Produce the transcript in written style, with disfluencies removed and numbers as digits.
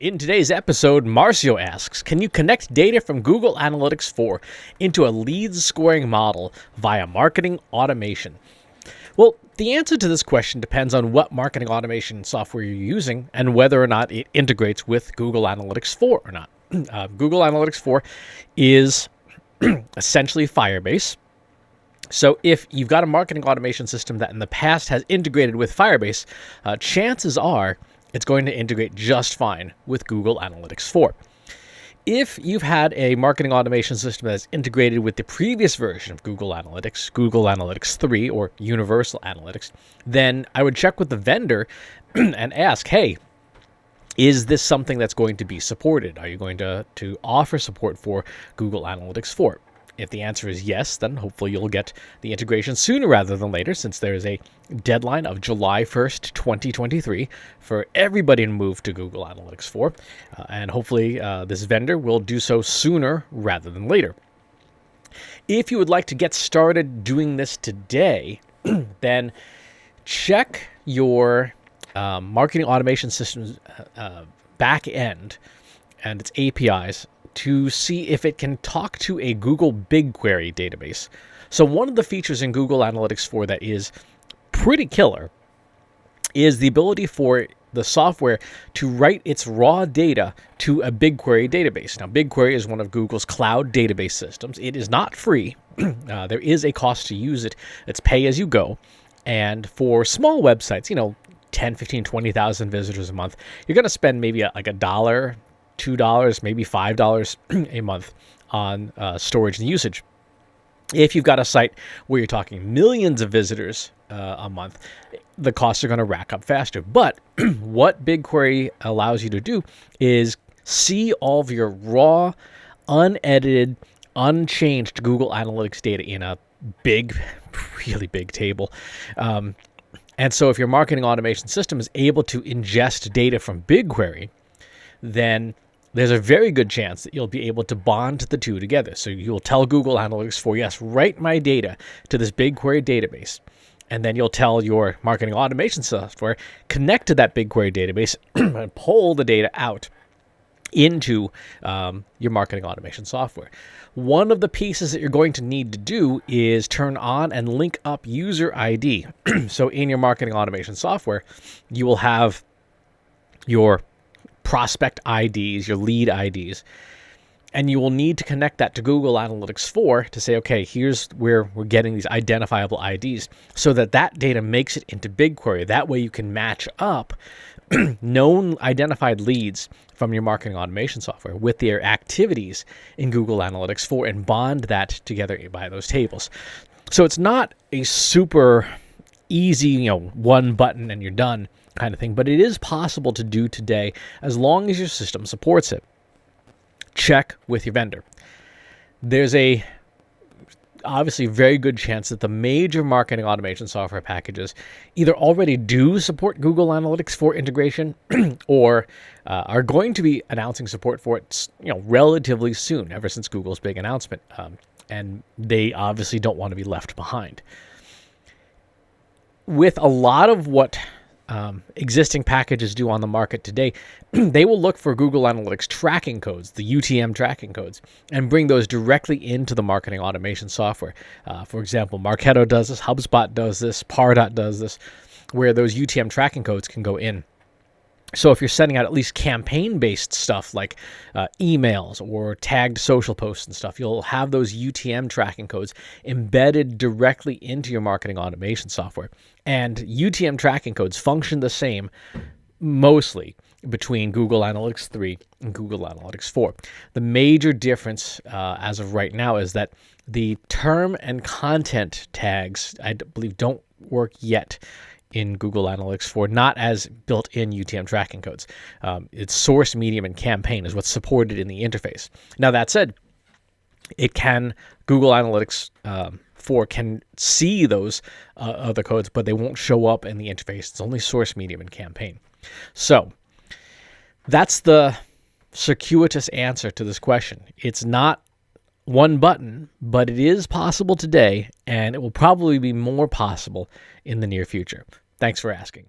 In today's episode, Marcio asks, can you connect data from Google Analytics 4 into a lead scoring model via marketing automation? Well, the answer to this question depends on what marketing automation software you're using and whether or not it integrates with Google Analytics 4 or not. Google Analytics 4 is essentially Firebase. So if you've got a marketing automation system that in the past has integrated with Firebase, chances are it's going to integrate just fine with Google Analytics 4. If you've had a marketing automation system that's integrated with the previous version of Google Analytics 3 or Universal Analytics, then I would check with the vendor and ask, hey, is this something that's going to be supported? Are you going to offer support for Google Analytics 4? If the answer is yes, then hopefully you'll get the integration sooner rather than later, since there is a deadline of July 1st, 2023 for everybody to move to Google Analytics 4. And hopefully this vendor will do so sooner rather than later. If you would like to get started doing this today, then check your marketing automation system's back end and its APIs to see if it can talk to a Google BigQuery database. So one of the features in Google Analytics 4 that is pretty killer is the ability for the software to write its raw data to a BigQuery database. Now, BigQuery is one of Google's cloud database systems. It is not free. There is a cost to use it. It's pay as you go. And for small websites, 10, 15, 20,000 visitors a month, you're going to spend maybe like $1, $2, maybe $5 a month on storage and usage. If you've got a site where you're talking millions of visitors a month, the costs are going to rack up faster. But what BigQuery allows you to do is see all of your raw, unedited, unchanged Google Analytics data in a big, really big table. And so if your marketing automation system is able to ingest data from BigQuery, then there's a very good chance that you'll be able to bond the two together. So you'll tell Google Analytics 4, yes, write my data to this BigQuery database. And then you'll tell your marketing automation software, connect to that BigQuery database and pull the data out into your marketing automation software. One of the pieces that you're going to need to do is turn on and link up user ID. So in your marketing automation software, you will have your prospect IDs, your lead IDs, and you will need to connect that to Google Analytics 4 to say, okay, here's where we're getting these identifiable IDs, so that data makes it into BigQuery. That way you can match up known identified leads from your marketing automation software with their activities in Google Analytics 4 and bond that together by those tables. So it's not a super easy, one button and you're done kind of thing, but it is possible to do today as long as your system supports it. Check with your vendor. There's a obviously very good chance that the major marketing automation software packages either already do support Google Analytics 4 integration or are going to be announcing support for it, relatively soon, ever since Google's big announcement. And they obviously don't want to be left behind. With a lot of what existing packages do on the market today, they will look for Google Analytics tracking codes, the UTM tracking codes, and bring those directly into the marketing automation software. For example, Marketo does this, HubSpot does this, Pardot does this, where those UTM tracking codes can go in. So if you're sending out at least campaign-based stuff like emails or tagged social posts and stuff, you'll have those UTM tracking codes embedded directly into your marketing automation software. And UTM tracking codes function the same mostly between Google Analytics 3 and Google Analytics 4. The major difference as of right now is that the term and content tags, I believe, don't work yet in Google Analytics 4, not as built-in UTM tracking codes. It's source, medium, and campaign is what's supported in the interface. Now, that said, Google Analytics 4 can see those other codes, but they won't show up in the interface. It's only source, medium, and campaign. So that's the circuitous answer to this question. It's not one button, but it is possible today, and it will probably be more possible in the near future. Thanks for asking.